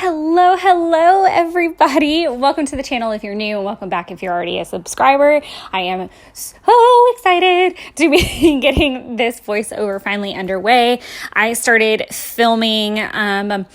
Hello, everybody. Welcome to the channel if you're new, and welcome back if you're already a subscriber. I am so excited to be getting this voiceover finally underway. I started filming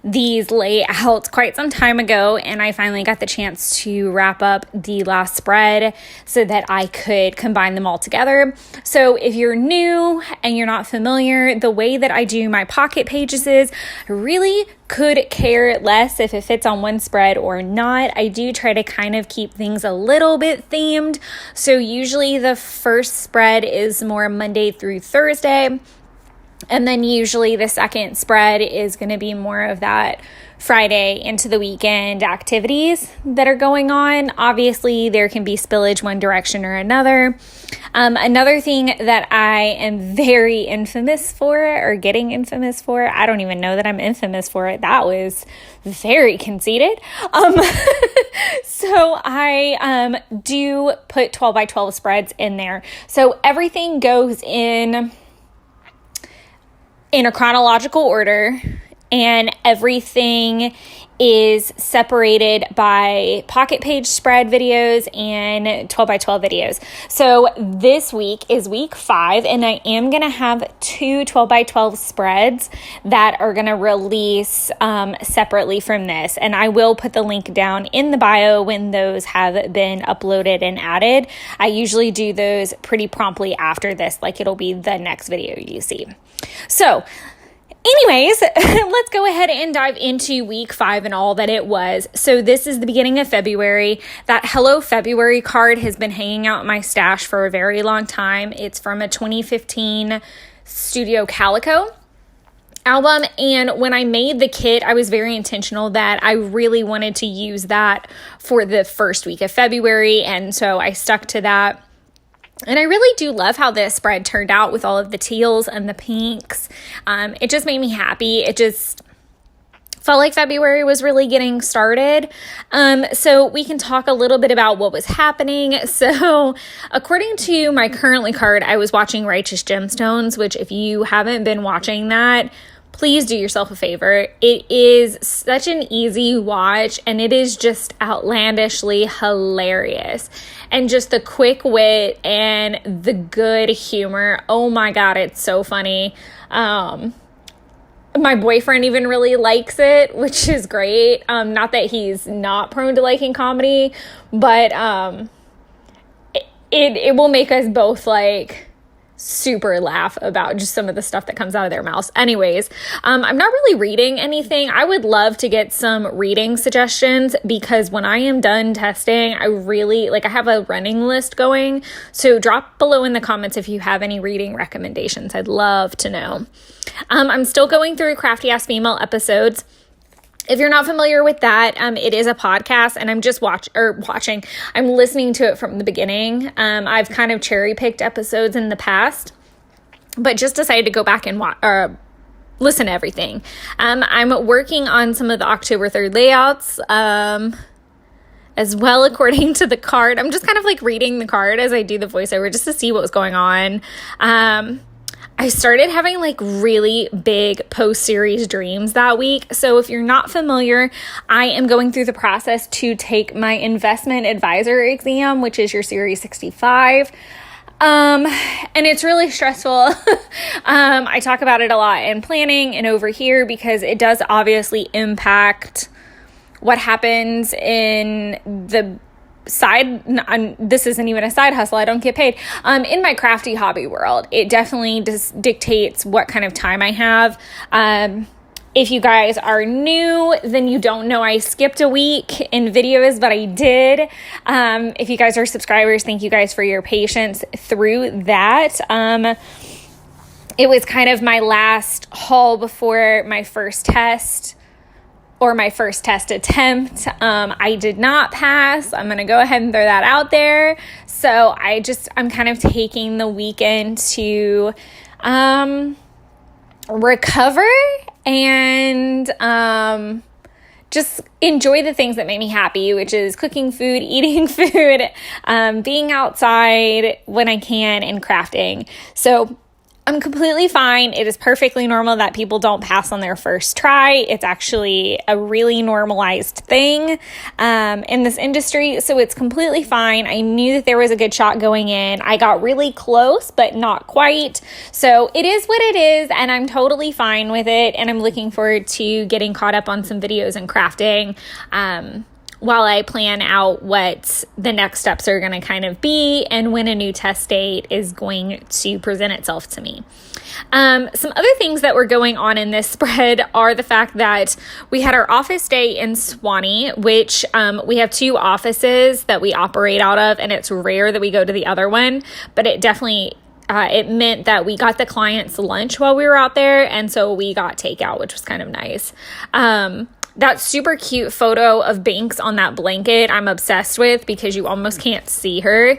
these layouts quite some time ago, and I finally got the chance to wrap up the last spread so that I could combine them all together. So if you're new and you're not familiar, the way that I do my pocket pages is I really could care less if it fits on one spread or not. I do try to kind of keep things a little bit themed. So usually the first spread is more Monday through Thursday. And then usually the second spread is going to be more of that Friday into the weekend activities that are going on. Obviously, there can be spillage one direction or another. Another thing that I am very infamous for, or getting infamous for, I don't even know that I'm infamous for it. That was very conceited. So I do put 12 by 12 spreads in there. So everything goes in a chronological order, and everything is separated by pocket page spread videos and 12 by 12 videos. So this week is week 5, and I am going to have 2 12 by 12 spreads that are going to release separately from this. And I will put the link down in the bio when those have been uploaded and added. I usually do those pretty promptly after this, like it'll be the next video you see. So anyways, let's go ahead and dive into week 5 and all that it was. So this is the beginning of February. That Hello February card has been hanging out in my stash for a very long time. It's from a 2015 Studio Calico album. And when I made the kit, I was very intentional that I really wanted to use that for the first week of February. And so I stuck to that. And I really do love how this spread turned out with all of the teals and the pinks. It just made me happy. It just felt like February was really getting started. So we can talk a little bit about what was happening. So according to my Currently card, I was watching Righteous Gemstones, which if you haven't been watching that, please do yourself a favor. It is such an easy watch, and it is just outlandishly hilarious. And just the quick wit and the good humor. Oh my God, it's so funny. My boyfriend even really likes it, which is great. Not that he's not prone to liking comedy, but it will make us both like super laugh about just some of the stuff that comes out of their mouths. Anyways, I'm not really reading anything. I would love to get some reading suggestions, because when I am done testing, I really I have a running list going. So drop below in the comments if you have any reading recommendations. I'd love to know. I'm still going through Crafty Ass Female episodes. If you're not familiar with that, it is a podcast, and I'm just watching. I'm listening to it from the beginning. I've kind of cherry-picked episodes in the past, but just decided to go back and listen to everything. I'm working on some of the October 3rd layouts as well, according to the card. I'm just kind of reading the card as I do the voiceover just to see what was going on. I started having really big post-series dreams that week. So if you're not familiar, I am going through the process to take my investment advisor exam, which is your Series 65. And it's really stressful. I talk about it a lot in planning and over here, because it does obviously impact what happens in the side. This isn't even a side hustle. I don't get paid. In my crafty hobby world, it definitely dictates what kind of time I have. If you guys are new, then you don't know I skipped a week in videos, but I did. If you guys are subscribers, thank you guys for your patience through that. It was kind of my last haul before my first test, or my first test attempt. I did not pass. I'm going to go ahead and throw that out there. So I'm kind of taking the weekend to recover and just enjoy the things that make me happy, which is cooking food, eating food, being outside when I can, and crafting. So I'm completely fine. It is perfectly normal that people don't pass on their first try. It's actually a really normalized thing in this industry, so it's completely fine. I knew that there was a good shot going in. I got really close, but not quite. So it is what it is, and I'm totally fine with it, and I'm looking forward to getting caught up on some videos and crafting while I plan out what the next steps are going to kind of be and when a new test date is going to present itself to me. Some other things that were going on in this spread are the fact that we had our office day in Swanee, which we have 2 offices that we operate out of, and it's rare that we go to the other one, but it definitely it meant that we got the clients lunch while we were out there, and so we got takeout, which was kind of nice. That super cute photo of Banks on that blanket I'm obsessed with because you almost can't see her.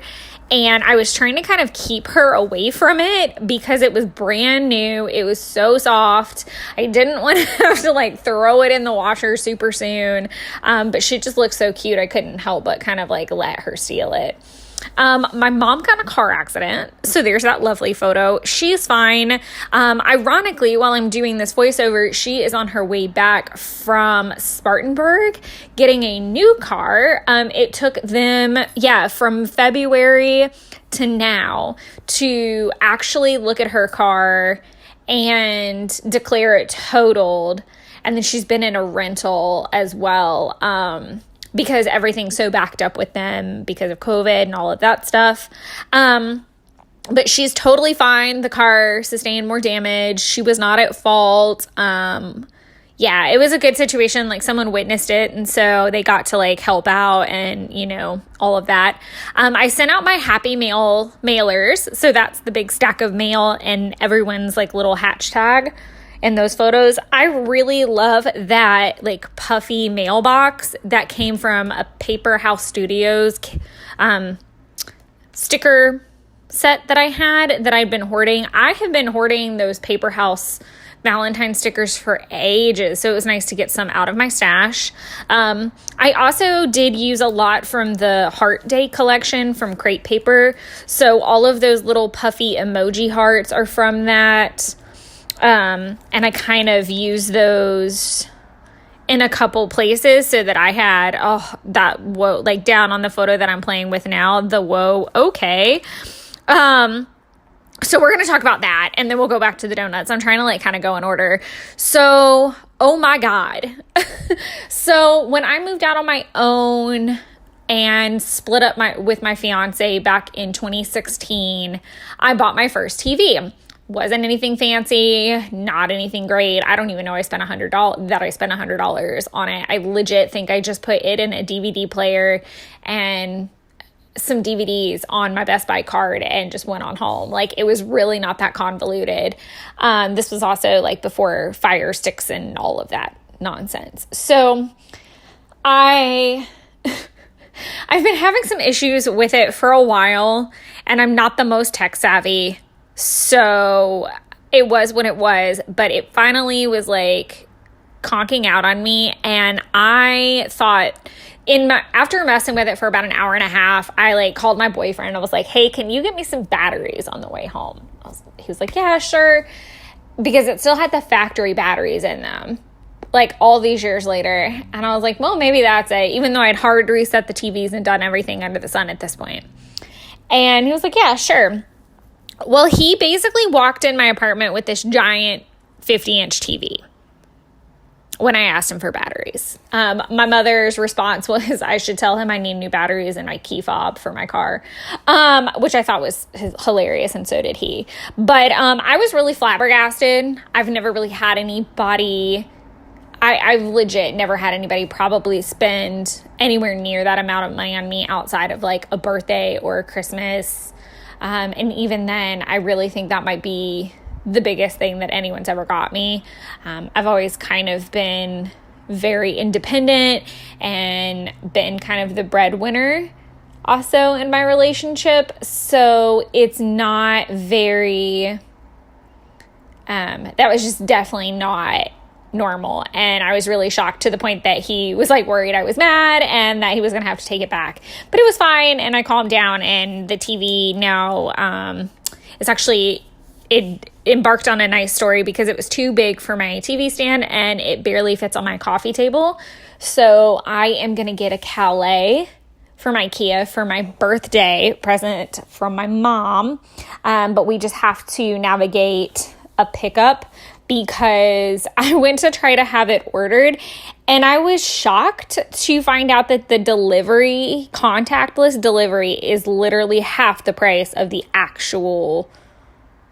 And I was trying to kind of keep her away from it because it was brand new. It was so soft. I didn't want to have to like throw it in the washer super soon. But she just looked so cute. I couldn't help but kind of like let her steal it. My mom got in a car accident, so there's that lovely photo. She's fine. Ironically, while I'm doing this voiceover, she is on her way back from Spartanburg getting a new car. It took them, from February to now to actually look at her car and declare it totaled. And then she's been in a rental as well. Because everything's so backed up with them because of COVID and all of that stuff. But she's totally fine. The car sustained more damage. She was not at fault. It was a good situation. Like, someone witnessed it, and so they got to like help out and, all of that. I sent out my Happy Mail mailers. So that's the big stack of mail and everyone's like little hashtag in those photos. I really love that like puffy mailbox that came from a Paper House Studios sticker set that I had that I'd been hoarding. I have been hoarding those Paper House Valentine stickers for ages, so it was nice to get some out of my stash. I also did use a lot from the Heart Day collection from Crate Paper, so all of those little puffy emoji hearts are from that. And I kind of use those in a couple places so that I had, like down on the photo that I'm playing with now, the whoa, okay. So we're going to talk about that, and then we'll go back to the donuts. I'm trying to like kind of go in order. So, oh my God. So when I moved out on my own and split up with my fiance back in 2016, I bought my first TV. Wasn't anything fancy, not anything great. I don't even know I spent $100 on it. I legit think I just put it in a DVD player and some DVDs on my Best Buy card and just went on home. Like, it was really not that convoluted. This was also like before Fire Sticks and all of that nonsense. So I've been having some issues with it for a while, and I'm not the most tech savvy. So it was what it was, but it finally was like conking out on me. And I thought after messing with it for about an hour and a half, I like called my boyfriend. I was like, hey, can you get me some batteries on the way home? He was like, yeah, sure. Because it still had the factory batteries in them, like all these years later. And I was like, well, maybe that's it, even though I'd hard reset the TVs and done everything under the sun at this point. And he was like, yeah, sure. Well, he basically walked in my apartment with this giant 50-inch TV when I asked him for batteries. My mother's response was I should tell him I need new batteries and my key fob for my car, which I thought was hilarious, and so did he. But I was really flabbergasted. I've never really had anybody... I've legit never had anybody probably spend anywhere near that amount of money on me outside of like a birthday or a Christmas. And even then, I really think that might be the biggest thing that anyone's ever got me. I've always kind of been very independent and been kind of the breadwinner also in my relationship. So it's not very, that was just definitely not normal. And I was really shocked to the point that he was like worried I was mad and that he was going to have to take it back. But it was fine, and I calmed down, and the TV now is actually it embarked on a nice story because it was too big for my TV stand and it barely fits on my coffee table. So I am going to get a Calais from IKEA for my birthday present from my mom. But we just have to navigate a pickup because I went to try to have it ordered and I was shocked to find out that the delivery, contactless delivery, is literally half the price of the actual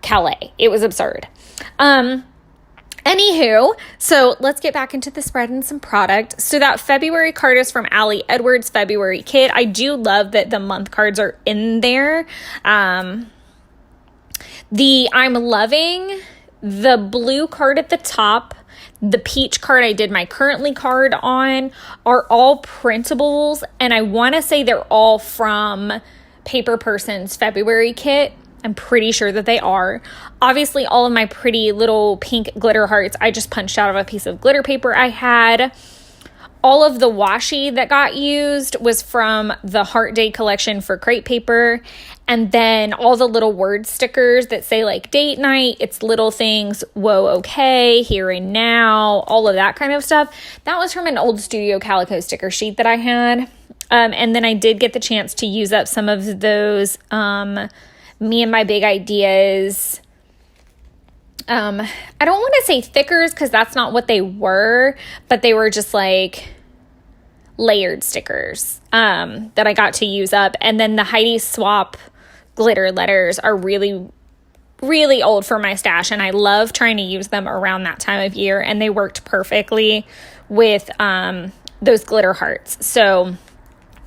Calais. It was absurd. Anywho, so let's get back into the spread and some product. So that February card is from Allie Edwards, February Kit. I do love that the month cards are in there. I'm loving the blue card at the top. The peach card I did my currently card on are all printables. And I want to say they're all from Paper Person's February Kit. I'm pretty sure that they are. Obviously, all of my pretty little pink glitter hearts, I just punched out of a piece of glitter paper I had. All of the washi that got used was from the Heart Day collection for crepe paper. And then all the little word stickers that say like date night, it's little things, whoa, okay, here and now, all of that kind of stuff. That was from an old Studio Calico sticker sheet that I had. And then I did get the chance to use up some of those Me and My Big Ideas. I don't want to say thickers because that's not what they were, but they were just like layered stickers that I got to use up. And then the Heidi Swap glitter letters are really, really old for my stash, and I love trying to use them around that time of year, and they worked perfectly with those glitter hearts. So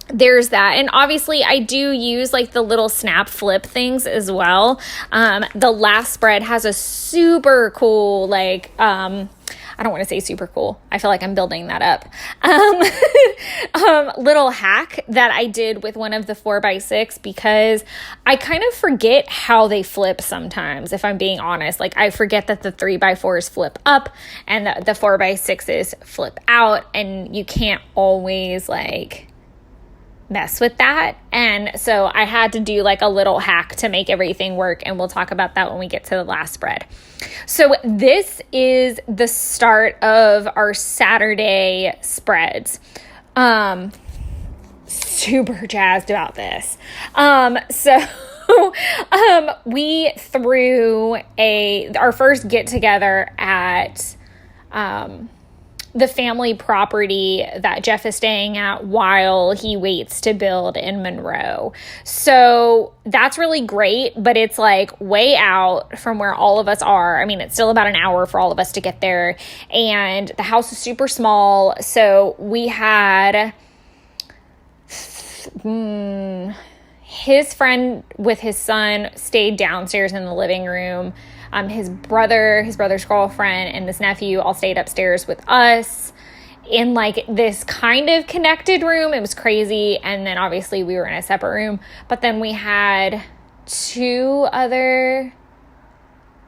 there's that. And obviously I do use like the little snap flip things as well. The last spread has a super cool, like, I don't want to say super cool. I feel like I'm building that up. Little hack that I did with one of the 4x6 because I kind of forget how they flip sometimes, if I'm being honest. Like I forget that the 3x4s flip up and the 4x6s flip out, and you can't always like mess with that. And so I had to do like a little hack to make everything work, and we'll talk about that when we get to the last spread. So this is the start of our Saturday spreads. Super jazzed about this. We threw our first get together at the family property that Jeff is staying at while he waits to build in Monroe. So that's really great, but it's like way out from where all of us are. I mean, it's still about an hour for all of us to get there, and the house is super small. So we had his friend with his son stayed downstairs in the living room. His brother's girlfriend, and this nephew all stayed upstairs with us in like this kind of connected room. It was crazy. And then obviously we were in a separate room, but then we had 2 other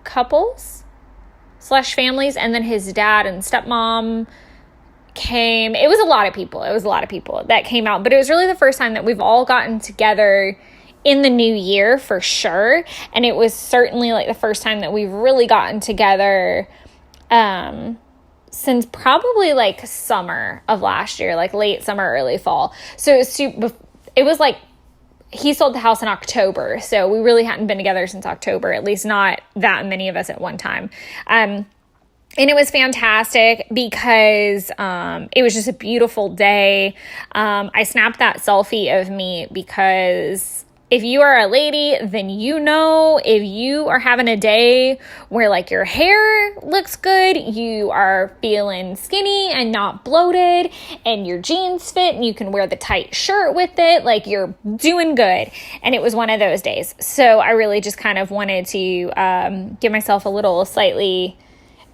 couples / families. And then his dad and stepmom came. It was a lot of people. That came out, but it was really the first time that we've all gotten together in the new year for sure. And it was certainly like the first time that we've really gotten together since probably like summer of last year, like late summer, early fall. So it was like he sold the house in October. So we really hadn't been together since October, at least not that many of us at one time. And it was fantastic because it was just a beautiful day. I snapped that selfie of me because if you are a lady, then you know if you are having a day where like your hair looks good, you are feeling skinny and not bloated, and your jeans fit and you can wear the tight shirt with it, like you're doing good. And it was one of those days. So I really just kind of wanted to give myself a little slightly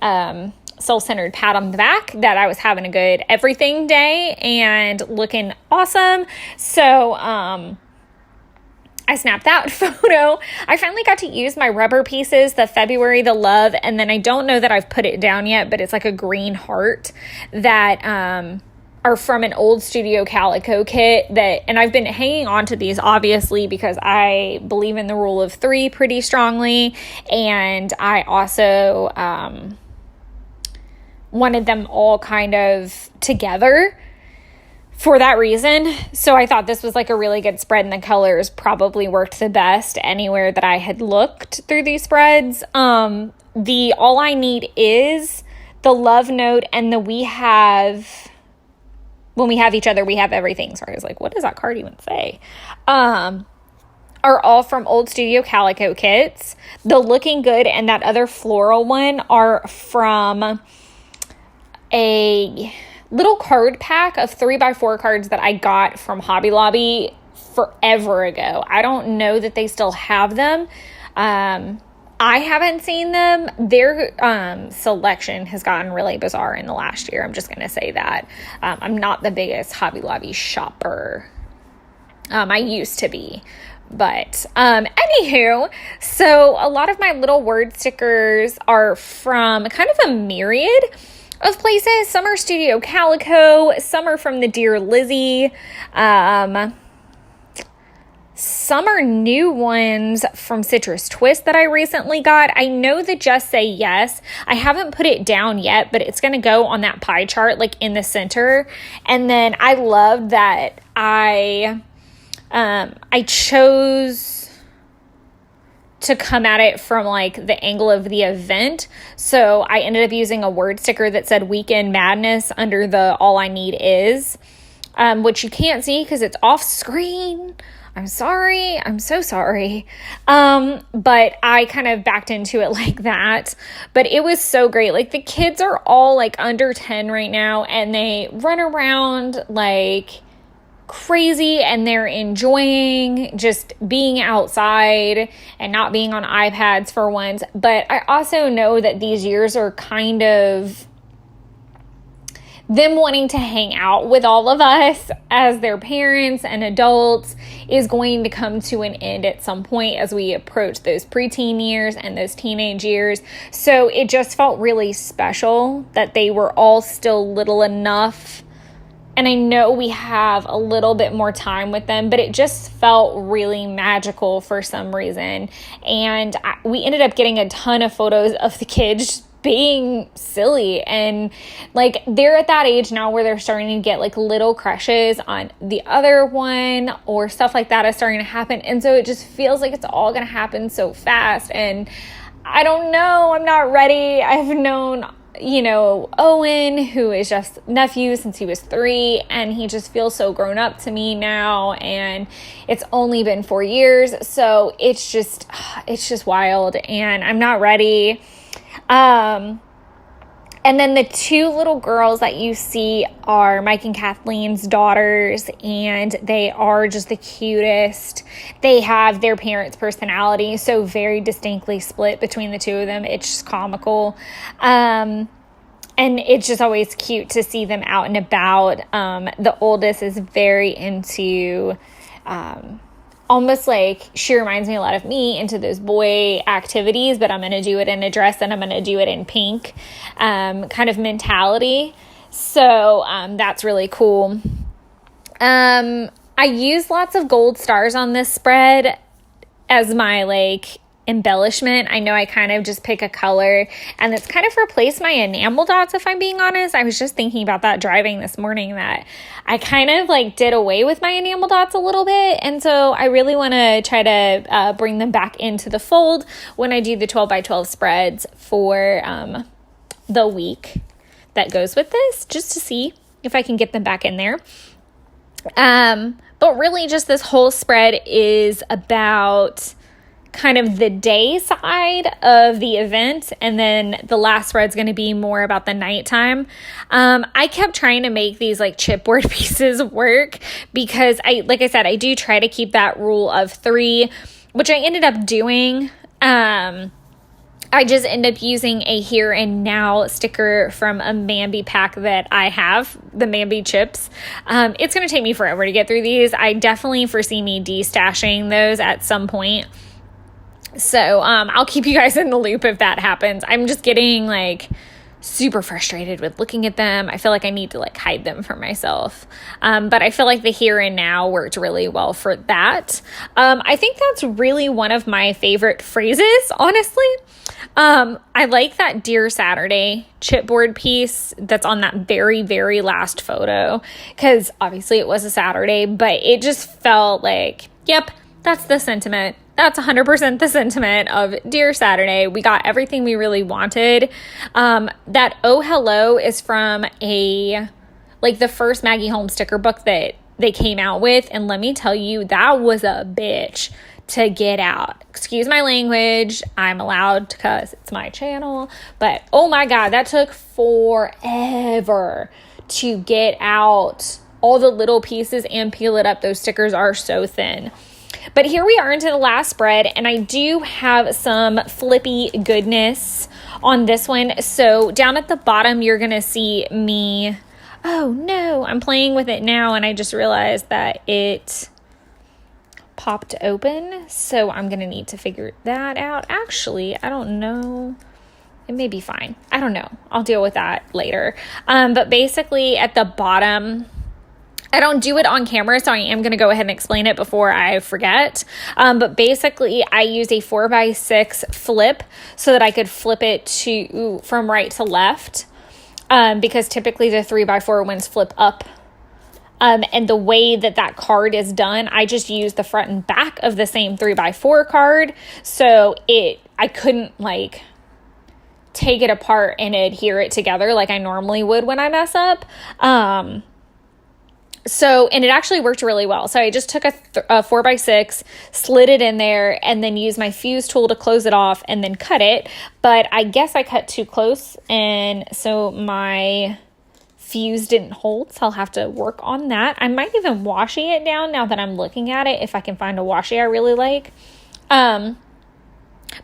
self-centered pat on the back that I was having a good everything day and looking awesome. So I snapped that photo. I finally got to use my rubber pieces, the February, the love, and then I don't know that I've put it down yet, but it's like a green heart that are from an old Studio Calico kit and I've been hanging on to these obviously because I believe in the rule of 3 pretty strongly, and I also wanted them all kind of together for that reason. So I thought this was like a really good spread, and the colors probably worked the best anywhere that I had looked through these spreads. The All I Need Is, the Love Note, and the We Have... When we have each other, we have everything. Sorry, I was like, what does that card even say? Are all from old Studio Calico kits. The Looking Good and that other floral one are from a little card pack of 3x4 cards that I got from Hobby Lobby forever ago. I don't know that they still have them. I haven't seen them. Their selection has gotten really bizarre in the last year. I'm just going to say that. I'm not the biggest Hobby Lobby shopper. I used to be. But anywho, so a lot of my little word stickers are from kind of a myriad of places. Some are Studio Calico. Some are from the Dear Lizzie. Some are new ones from Citrus Twist that I recently got. I know the Just Say Yes. I haven't put it down yet, but it's going to go on that pie chart, like in the center. And then I love that I chose to come at it from like the angle of the event. So I ended up using a word sticker that said Weekend Madness under the All I Need Is, which you can't see because it's off screen. I'm sorry. I'm so sorry. But I kind of backed into it like that. But it was so great. Like, the kids are all like under 10 right now, and they run around like crazy, and they're enjoying just being outside and not being on iPads for once. But I also know that these years are kind of them wanting to hang out with all of us as their parents and adults is going to come to an end at some point as we approach those preteen years and those teenage years. So it just felt really special that they were all still little enough. And I know we have a little bit more time with them, but it just felt really magical for some reason. And we ended up getting a ton of photos of the kids being silly, and like they're at that age now where they're starting to get like little crushes on the other one, or stuff like that is starting to happen. And so it just feels like it's all going to happen so fast, and I don't know, I'm not ready. I've known, Owen, who is just nephew since he was 3, and he just feels so grown up to me now, and it's only been 4 years. So it's just wild, and I'm not ready. And then the 2 little girls that you see are Mike and Kathleen's daughters, and they are just the cutest. They have their parents' personality, so very distinctly split between the 2 of them. It's just comical. And it's just always cute to see them out and about. The oldest is very into, almost like she reminds me a lot of me, into those boy activities, but I'm going to do it in a dress and I'm going to do it in pink, kind of mentality. So that's really cool. I use lots of gold stars on this spread as my like embellishment. I know I kind of just pick a color, and it's kind of replaced my enamel dots, if I'm being honest. I was just thinking about that driving this morning, that I kind of like did away with my enamel dots a little bit, and so I really want to try to bring them back into the fold when I do the 12x12 spreads for the week that goes with this, just to see if I can get them back in there. But really just this whole spread is about kind of the day side of the event, and then the last spread's going to be more about the nighttime. I kept trying to make these like chipboard pieces work because like I said, I do try to keep that rule of 3, which I ended up doing. I just end up using a Here and Now sticker from a Mambi pack that I have, the Mambi chips. It's going to take me forever to get through these. I definitely foresee me de-stashing those at some point. So I'll keep you guys in the loop if that happens. I'm just getting like super frustrated with looking at them. I feel like I need to like hide them from myself. But I feel like the here and now worked really well for that. I think that's really one of my favorite phrases, honestly. I like that Dear Saturday chipboard piece that's on that very, very last photo, because obviously it was a Saturday, but it just felt like, yep, that's the sentiment. That's 100% the sentiment of Dear Saturday. We got everything we really wanted. That Oh Hello is from the first Maggie Holmes sticker book that they came out with. And let me tell you, that was a bitch to get out. Excuse my language. I'm allowed to cuss. It's my channel. But oh my God, that took forever to get out all the little pieces and peel it up. Those stickers are so thin. But here we are into the last spread, and I do have some flippy goodness on this one. So down at the bottom, you're going to see me. Oh no, I'm playing with it now, and I just realized that it popped open. So I'm going to need to figure that out. Actually, I don't know. It may be fine. I don't know. I'll deal with that later. But basically at the bottom, I don't do it on camera, so I am going to go ahead and explain it before I forget. But basically, I use a 4x6 flip so that I could flip it from right to left, because typically the 3x4 ones flip up. And the way that card is done, I just use the front and back of the same 3x4 card, so I couldn't take it apart and adhere it together like I normally would when I mess up. And it actually worked really well. So I just took a 4x6, slid it in there, and then used my fuse tool to close it off and then cut it. But I guess I cut too close, and so my fuse didn't hold. So I'll have to work on that. I might even washi it down now that I'm looking at it, if I can find a washi I really like.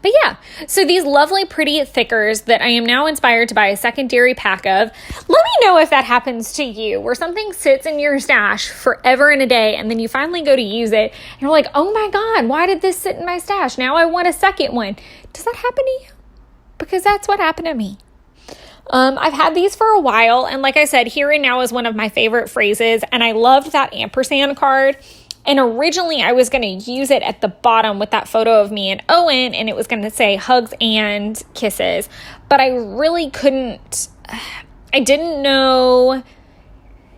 But yeah, so these lovely, pretty thickers that I am now inspired to buy a secondary pack of. Let me know if that happens to you, where something sits in your stash forever and a day, and then you finally go to use it, and you're like, oh my God, why did this sit in my stash? Now I want a second one. Does that happen to you? Because that's what happened to me. I've had these for a while, and like I said, here and now is one of my favorite phrases, and I loved that ampersand card. And originally I was going to use it at the bottom with that photo of me and Owen, and it was going to say hugs and kisses. But I really couldn't, I didn't know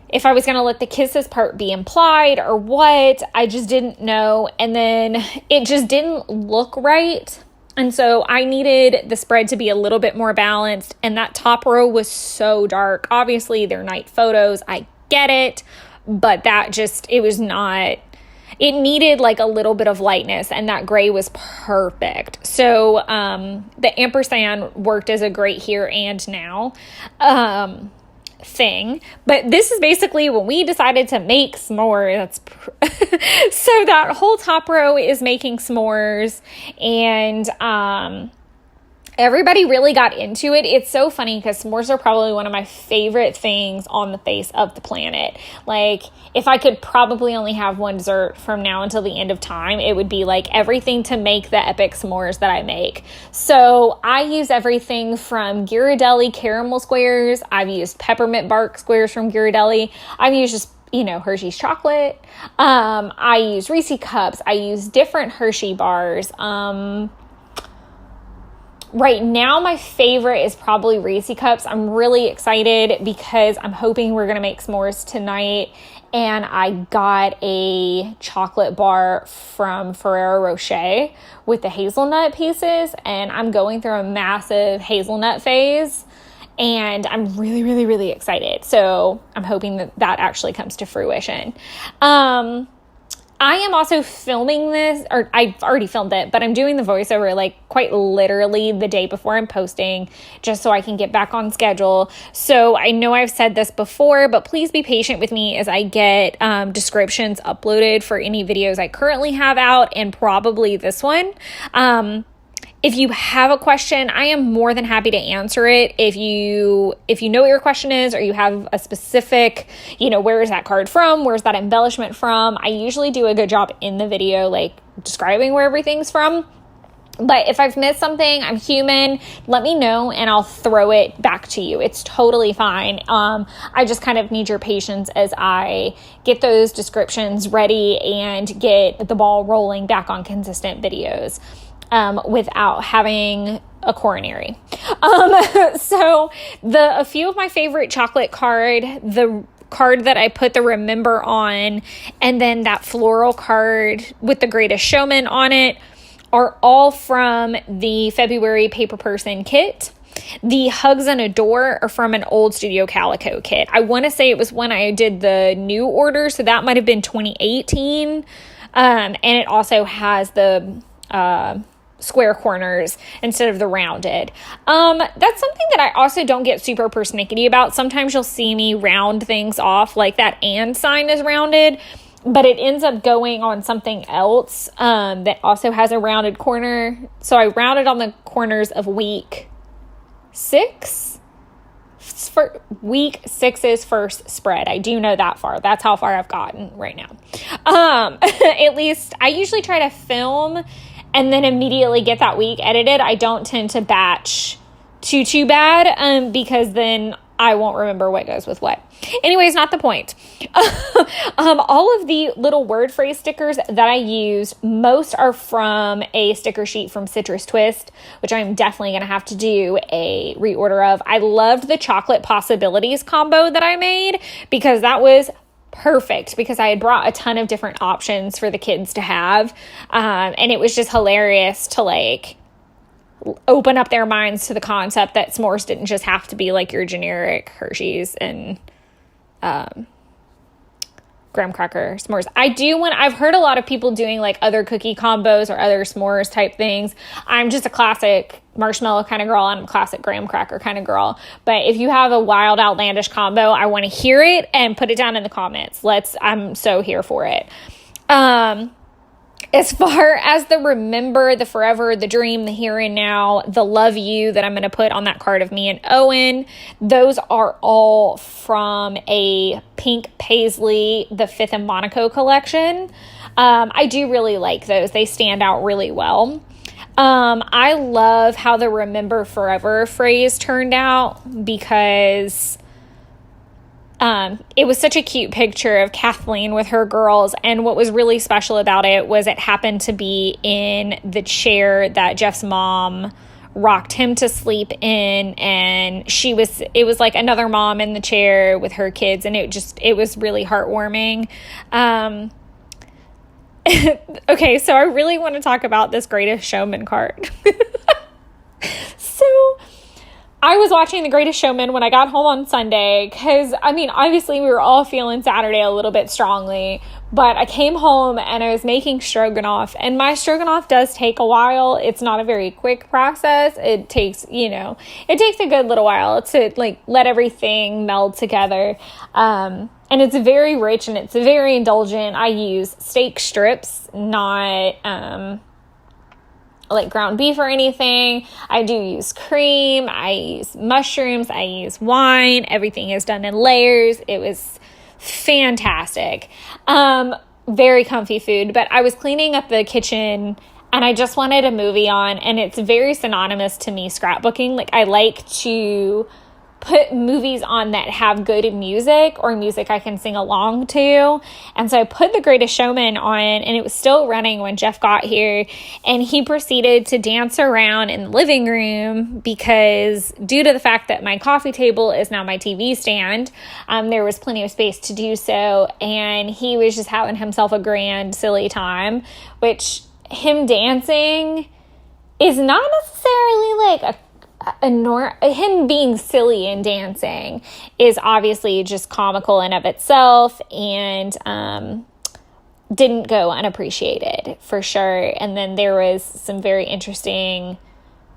if I was going to let the kisses part be implied or what. I just didn't know. And then it just didn't look right. And so I needed the spread to be a little bit more balanced. And that top row was so dark. Obviously, they're night photos. I get it. But it was not. It needed a little bit of lightness, and that gray was perfect. So the ampersand worked as a great here and now thing. But this is basically when we decided to make s'mores. So that whole top row is making s'mores, and everybody really got into it. It's so funny because s'mores are probably one of my favorite things on the face of the planet. If I could probably only have one dessert from now until the end of time, it would be everything to make the epic s'mores that I make. So I use everything from Ghirardelli caramel squares. I've used peppermint bark squares from Ghirardelli. I've used just Hershey's chocolate. I use Reese cups. I use different Hershey bars. Right now, my favorite is probably Reese cups. I'm really excited because I'm hoping we're going to make s'mores tonight. And I got a chocolate bar from Ferrero Rocher with the hazelnut pieces. And I'm going through a massive hazelnut phase. And I'm really, really, really excited. So I'm hoping that actually comes to fruition. I am also filming this, or I've already filmed it, but I'm doing the voiceover quite literally the day before I'm posting, just so I can get back on schedule. So I know I've said this before, but please be patient with me as I get descriptions uploaded for any videos I currently have out, and probably this one. If you have a question, I am more than happy to answer it. If you know what your question is, or you have a specific, where is that card from? Where's that embellishment from? I usually do a good job in the video, describing where everything's from. But if I've missed something, I'm human, let me know and I'll throw it back to you. It's totally fine. I just kind of need your patience as I get those descriptions ready and get the ball rolling back on consistent videos without having a coronary. So a few of my favorite chocolate card, the card that I put the remember on, and then that floral card with the Greatest Showman on it, are all from the February Paper Person kit. The Hugs and Adore are from an old Studio Calico kit. I want to say it was when I did the new order, so that might have been 2018. And it also has the square corners instead of the rounded. That's something that I also don't get super persnickety about. Sometimes you'll see me round things off, like that and sign is rounded, but it ends up going on something else that also has a rounded corner. So I rounded on the corners of week 6. For week 6's first spread. I do know that far. That's how far I've gotten right now. At least I usually try to film and then immediately get that week edited. I don't tend to batch too bad because then I won't remember what goes with what. Anyways, not the point. All of the little word phrase stickers that I use, most are from a sticker sheet from Citrus Twist, which I'm definitely going to have to do a reorder of. I loved the chocolate possibilities combo that I made because that was perfect because I had brought a ton of different options for the kids to have. And it was just hilarious to like open up their minds to the concept that s'mores didn't just have to be like your generic Hershey's and graham cracker s'mores. I've heard a lot of people doing like other cookie combos or other s'mores type things. I'm just a classic marshmallow kind of girl and I'm a classic graham cracker kind of girl. But if you have a wild, outlandish combo, I want to hear it and put it down in the comments. I'm so here for it. As far as the remember, the forever, the dream, the here and now, the love you that I'm going to put on that card of me and Owen, those are all from a pink paisley, the 5th and Monaco collection. I do really like those. They stand out really well. I love how the remember forever phrase turned out because it was such a cute picture of Kathleen with her girls, and what was really special about it was it happened to be in the chair that Jeff's mom rocked him to sleep in, and it was like another mom in the chair with her kids, and it was really heartwarming. Okay, so I really want to talk about this Greatest Showman card. So I was watching The Greatest Showman when I got home on Sunday because, obviously we were all feeling Saturday a little bit strongly, but I came home and I was making stroganoff, and my stroganoff does take a while. It's not a very quick process. It takes a good little while to like let everything meld together. And it's very rich and it's very indulgent. I use steak strips, not like ground beef or anything. I do use cream. I use mushrooms. I use wine. Everything is done in layers. It was fantastic. Very comfy food. But I was cleaning up the kitchen and I just wanted a movie on, and it's very synonymous to me scrapbooking. Like I like to put movies on that have good music or music I can sing along to. And so I put The Greatest Showman on, and it was still running when Jeff got here, and he proceeded to dance around in the living room because due to the fact that my coffee table is now my TV stand, there was plenty of space to do so, and he was just having himself a grand silly time, which him dancing is not necessarily like him being silly and dancing is obviously just comical in of itself, and didn't go unappreciated for sure. And then there was some very interesting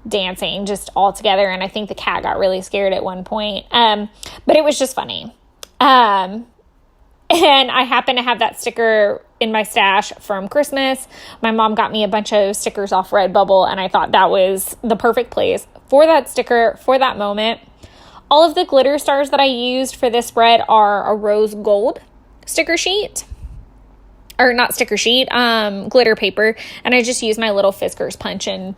dancing just all together, and I think the cat got really scared at one point, but it was just funny. And I happen to have that sticker in my stash from Christmas. My mom got me a bunch of stickers off Redbubble, and I thought that was the perfect place for that sticker, for that moment. All of the glitter stars that I used for this spread are a rose gold sticker sheet. or not sticker sheet, glitter paper. And I just use my little Fisker's punch and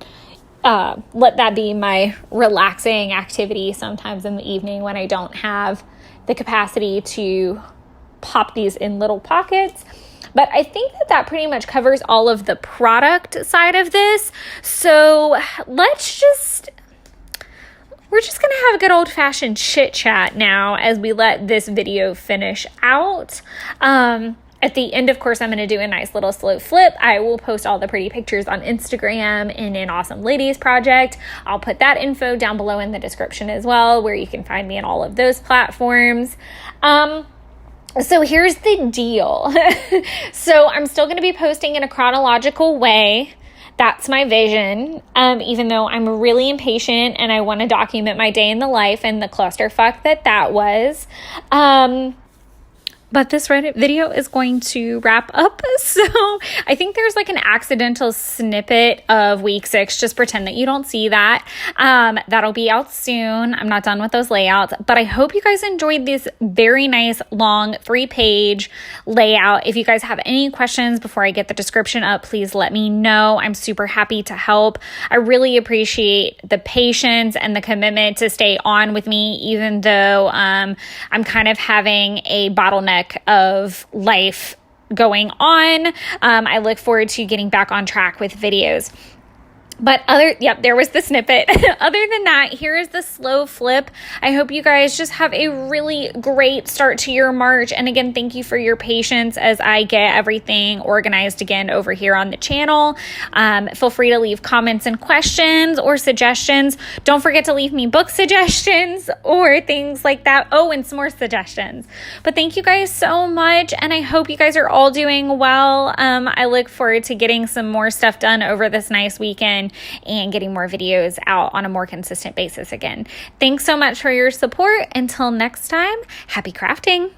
let that be my relaxing activity sometimes in the evening when I don't have the capacity to pop these in little pockets. But I think that pretty much covers all of the product side of this. So we're just going to have a good old-fashioned chit-chat now as we let this video finish out. At the end, of course, I'm going to do a nice little slow flip. I will post all the pretty pictures on Instagram in an Awesome Ladies project. I'll put that info down below in the description as well, where you can find me on all of those platforms. So here's the deal. So I'm still going to be posting in a chronological way. That's my vision, even though I'm really impatient and I want to document my day in the life and the clusterfuck that was. But this Reddit video is going to wrap up. So I think there's like an accidental snippet of week 6. Just pretend that you don't see that. That'll be out soon. I'm not done with those layouts, but I hope you guys enjoyed this very nice long 3-page layout. If you guys have any questions before I get the description up, please let me know. I'm super happy to help. I really appreciate the patience and the commitment to stay on with me, even though I'm kind of having a bottleneck of life going on. I look forward to getting back on track with videos. But there was the snippet. Other than that, here is the slow flip. I hope you guys just have a really great start to your March. And again, thank you for your patience as I get everything organized again over here on the channel. Feel free to leave comments and questions or suggestions. Don't forget to leave me book suggestions or things like that. Oh, and some more suggestions. But thank you guys so much. And I hope you guys are all doing well. I look forward to getting some more stuff done over this nice weekend and getting more videos out on a more consistent basis again. Thanks so much for your support. Until next time, happy crafting.